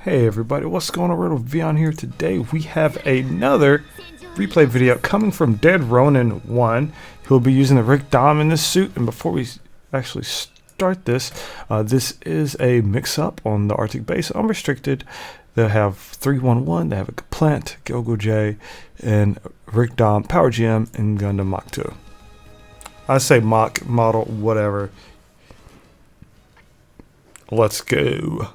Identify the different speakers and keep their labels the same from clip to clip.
Speaker 1: Hey everybody, what's going on? RedWolfVion here. Today we have another replay video coming from Deadronin1. He'll be using the Rick Dom in this suit, and before we actually start this, this is a mix-up on the Arctic base, unrestricted. They have 311, they have a Plant, Gilgo J, and Rick Dom, Power GM, and Gundam Mach 2. I say Mach, model, whatever. Let's go.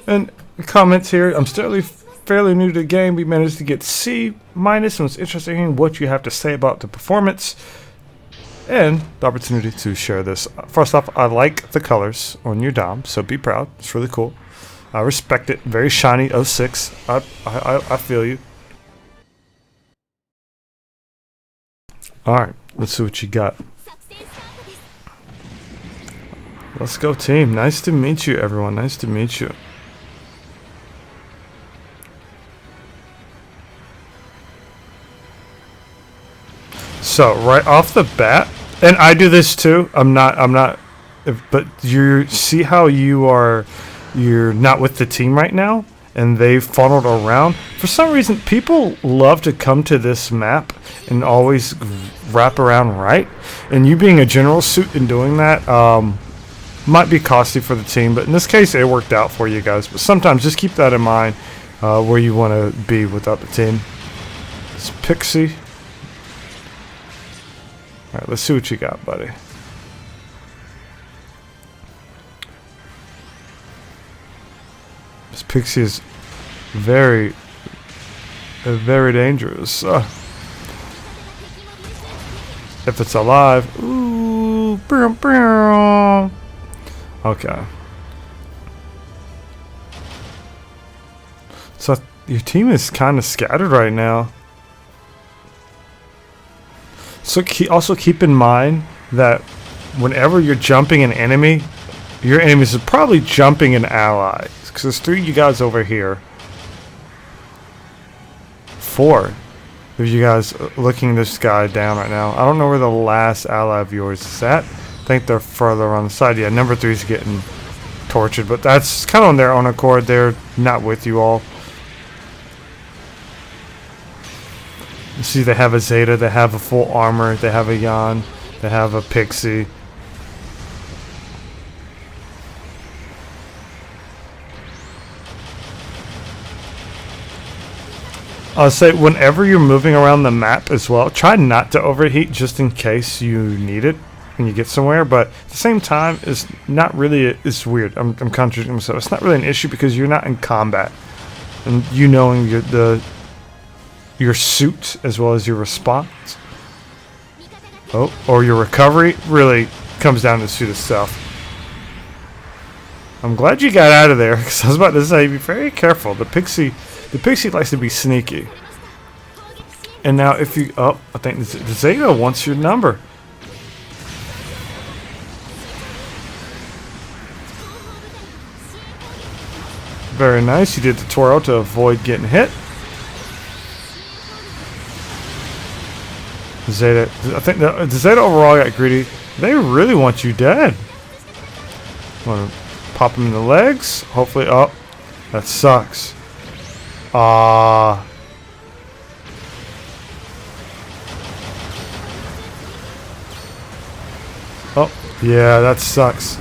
Speaker 1: And comments here, I'm still fairly new to the game. We managed to get C-, and it's interesting hearing what you have to say about the performance and the opportunity to share this. First off, I like the colors on your Dom, so be proud. It's really cool. I respect it. Very shiny 06. I feel you. Alright, let's see what you got. Let's go, team. Nice to meet you, everyone. Nice to meet you. So right off the bat, and I do this too. But you see how you're not with the team right now, and they've funneled around. For some reason, people love to come to this map and always wrap around right. And you being a general suit and doing that might be costly for the team, but in this case, it worked out for you guys. But sometimes just keep that in mind where you want to be without the team. It's Pixie. Alright, let's see what you got, buddy. This Pixie is very dangerous. If it's alive. Ooh. Okay. So your team is kind of scattered right now. So also keep in mind that whenever you're jumping an enemy, your enemies are probably jumping an ally. Because there's 3 you guys over here. 4 of you guys looking this guy down right now. I don't know where the last ally of yours is at. I think they're further on the side. Yeah, number 3 is getting tortured, but that's kind of on their own accord. They're not with you all. You see, they have a Zeta, they have a full armor, they have a Yan, they have a Pixie. I'll say, whenever you're moving around the map as well, try not to overheat just in case you need it when you get somewhere. But at the same time, it's not really, it's weird. I'm contradicting myself. It's not really an issue because you're not in combat. And you knowing your suit as well as your response, or your recovery, really comes down to the suit itself. I'm glad you got out of there, because I was about to say, be very careful. The Pixie likes to be sneaky. And now if you, I think the Zeta wants your number. Very nice. You did the twirl to avoid getting hit. Zeta, I think the Zeta overall got greedy. They really want you dead. Want to pop him in the legs? Hopefully, that sucks. Oh, yeah, that sucks.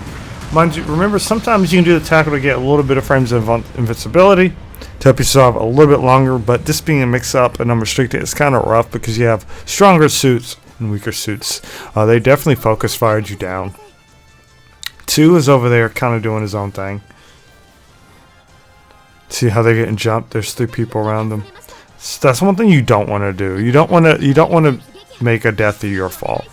Speaker 1: Mind you, remember, sometimes you can do the tackle to get a little bit of frames of invincibility to help you survive a little bit longer, but this being a mix-up and unrestricted, it's kind of rough because you have stronger suits and weaker suits. They definitely focus fired you down. 2 is over there kind of doing his own thing. See how they're getting jumped? There's 3 people around them. So that's one thing you don't want to do. You don't want to make a death your fault.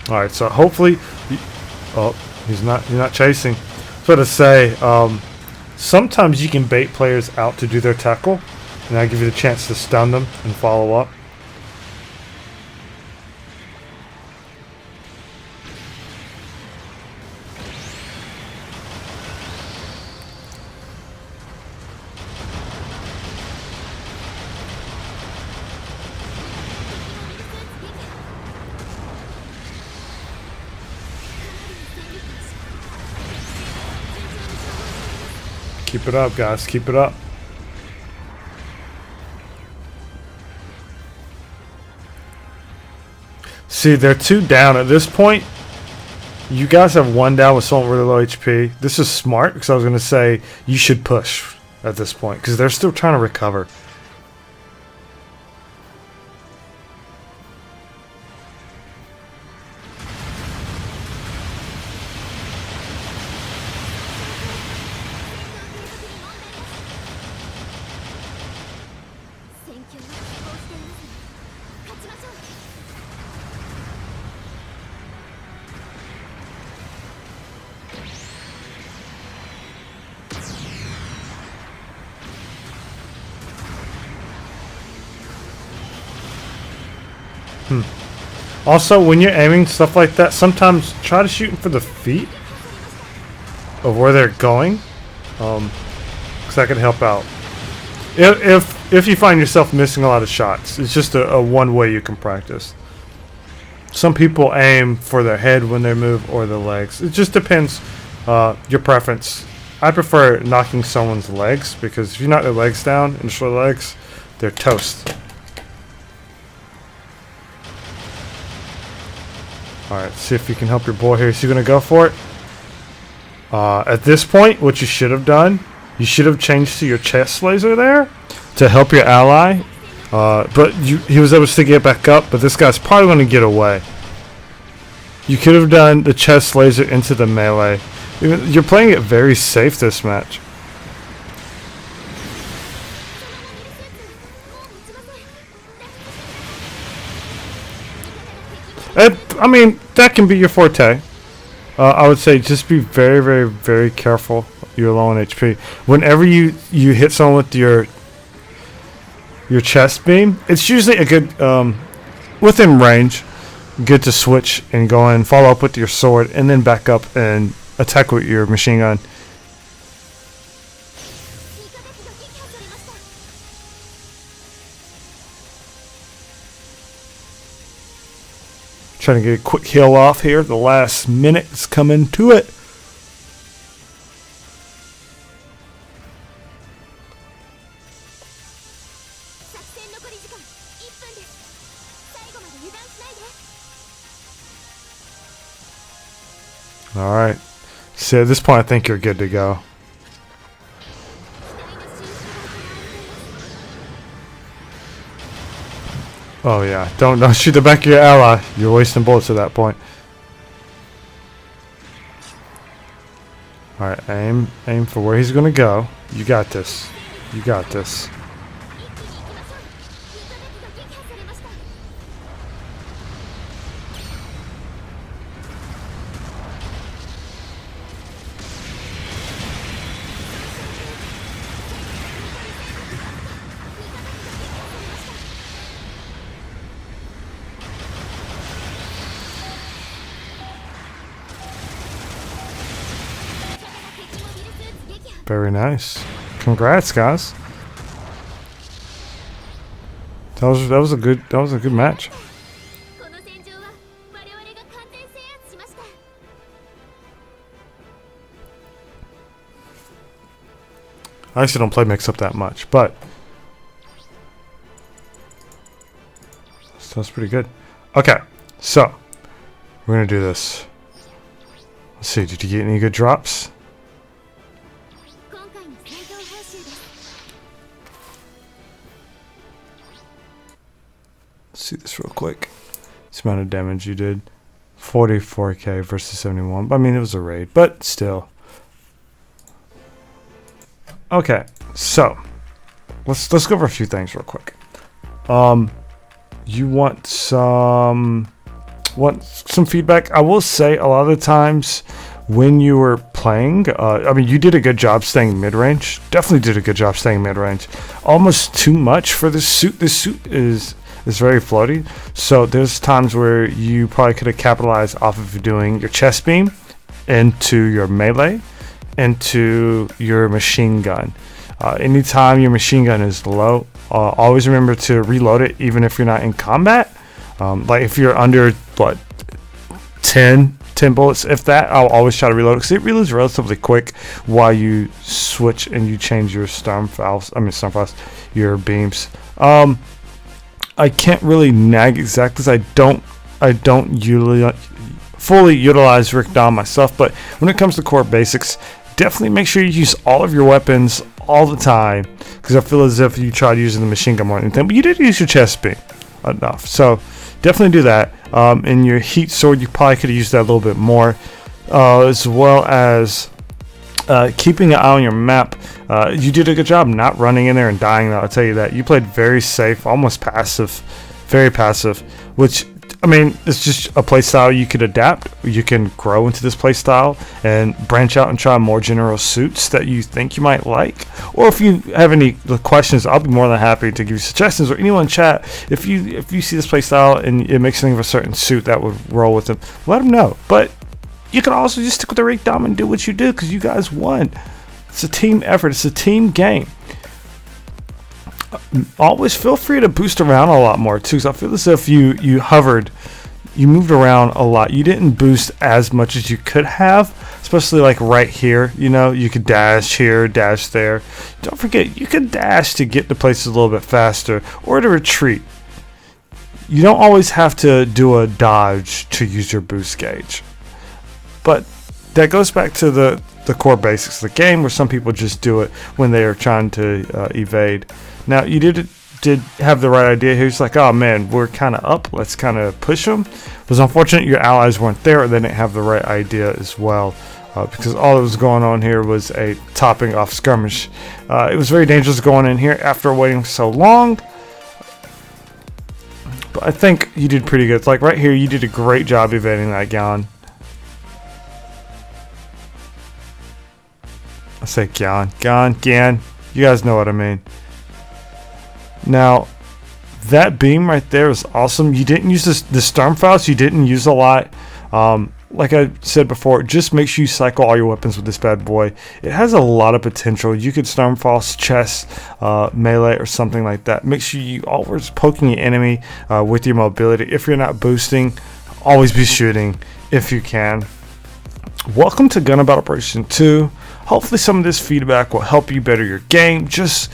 Speaker 1: All right, so hopefully, he's not chasing. So to say, sometimes you can bait players out to do their tackle, And I give you the chance to stun them and follow up. Keep it up, guys. Keep it up. See, they're 2 down at this point. You guys have 1 down with someone really low HP. This is smart because I was going to say you should push at this point because they're still trying to recover. Also, when you're aiming stuff like that, sometimes try to shoot for the feet of where they're going, because that can help out. If you find yourself missing a lot of shots, it's just a one way you can practice. Some people aim for their head when they move or the legs. It just depends your preference. I prefer knocking someone's legs because if you knock their legs down and destroy their legs, they're toast. Alright, see if you can help your boy here. Is he going to go for it? At this point, what you should have done, you should have changed to your chest laser there to help your ally. But he was able to get back up, but this guy's probably going to get away. You could have done the chest laser into the melee. You're playing it very safe this match. I mean, that can be your forte. I would say just be very, very, very careful. You're low on HP. Whenever you hit someone with your chest beam, it's usually a good, within range, good to switch and go in, follow up with your sword, and then back up and attack with your machine gun. Trying to get a quick heal off here. The last minute is coming to it. Alright. So at this point I think you're good to go. Oh yeah, don't shoot the back of your ally. You're wasting bullets at that point. Alright, aim for where he's gonna go. You got this. You got this. Very nice. Congrats, guys. That was a good match. I actually don't play mix up that much, but that's pretty good. Okay, so we're gonna do this. Let's see. Did you get any good drops? Let's see this real quick. This amount of damage you did. 44k versus 71. I mean, it was a raid, but still. Okay, so let's go over a few things real quick. You want some feedback? I will say a lot of the times when you were playing. I mean, you did a good job staying mid-range. Definitely did a good job staying mid-range. Almost too much for this suit. This suit is very floaty. So there's times where you probably could have capitalized off of doing your chest beam into your melee, into your machine gun. Anytime your machine gun is low, always remember to reload it even if you're not in combat. Like if you're under what 10 bullets, if that, I'll always try to reload it because it reloads relatively quick while you switch and you change your your beams. I can't really nag exactly because I don't fully utilize Rick Dom myself, but when it comes to core basics, definitely make sure you use all of your weapons all the time, because I feel as if you tried using the machine gun more than anything, but you did use your chest beam enough, so definitely do that. In your heat sword, you probably could have used that a little bit more, as well as keeping an eye on your map. You did a good job not running in there and dying, though. I'll tell you that. You played very safe, almost passive, very passive, which, I mean, it's just a playstyle you could adapt. You can grow into this playstyle and branch out and try more general suits that you think you might like. Or if you have any questions, I'll be more than happy to give you suggestions, or anyone in chat. If you see this playstyle and it makes you think of a certain suit that would roll with them, let them know. But you can also just stick with the Rick Dom and do what you do, because you guys won. It's a team effort. It's a team game. Always feel free to boost around a lot more too, so I feel as if you hovered, you moved around a lot. You didn't boost as much as you could have, especially like right here. You know, you could dash here, dash there. Don't forget, you can dash to get to places a little bit faster, or to retreat. You don't always have to do a dodge to use your boost gauge, but that goes back to the core basics of the game, where some people just do it when they are trying to evade. Now, you did have the right idea here. It's like, oh man, we're kind of up, let's kind of push them. It was unfortunate your allies weren't there, or they didn't have the right idea as well, because all that was going on here was a topping off skirmish. It was very dangerous going in here after waiting so long, but I think you did pretty good. It's like right here, you did a great job evading that Gyan. I say Gyan. You guys know what I mean. Now, that beam right there is awesome. You didn't use the Stormfaust. You didn't use a lot. Like I said before, just make sure you cycle all your weapons with this bad boy. It has a lot of potential. You could Stormfaust, chest, melee, or something like that. Make sure you always poking your enemy with your mobility. If you're not boosting, always be shooting if you can. Welcome to Gun About Operation 2. Hopefully some of this feedback will help you better your game. Just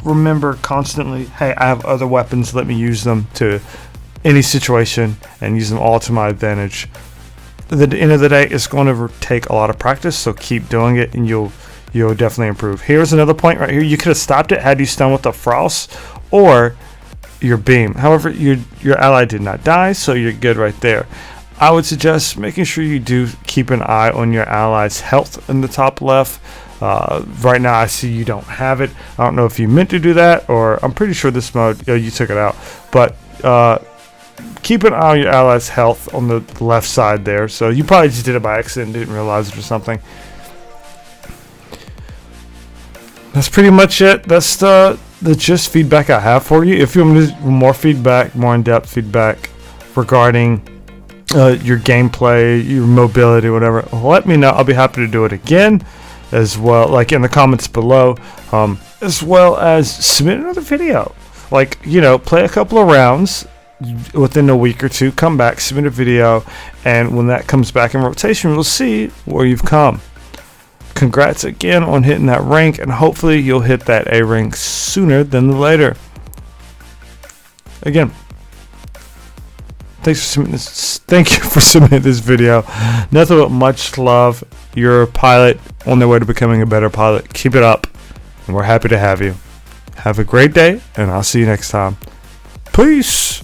Speaker 1: remember constantly, hey, I have other weapons, let me use them to any situation and use them all to my advantage. At the end of the day, it's going to take a lot of practice, so keep doing it and you'll definitely improve. Here's another point right here. You could have stopped it had you stun with the Frost or your beam. However, your ally did not die, so you're good right there. I would suggest making sure you do keep an eye on your allies' health in the top left. Right now I see you don't have it. I don't know if you meant to do that, or I'm pretty sure this mode you took it out, but keep an eye on your allies' health on the left side there. So you probably just did it by accident, didn't realize it or something. That's pretty much it. That's the gist feedback I have for you. If you want more feedback, more in-depth feedback regarding your gameplay, your mobility, whatever, let me know. I'll be happy to do it again, as well, like in the comments below, as well as submit another video. Like, you know, play a couple of rounds within a week or two, come back, submit a video, and when that comes back in rotation, we'll see where you've come. Congrats again on hitting that rank, and hopefully you'll hit that A rank sooner than later. Again, thank you for submitting this video. Nothing but much love. You're a pilot on their way to becoming a better pilot. Keep it up, and we're happy to have you. Have a great day, and I'll see you next time. Peace.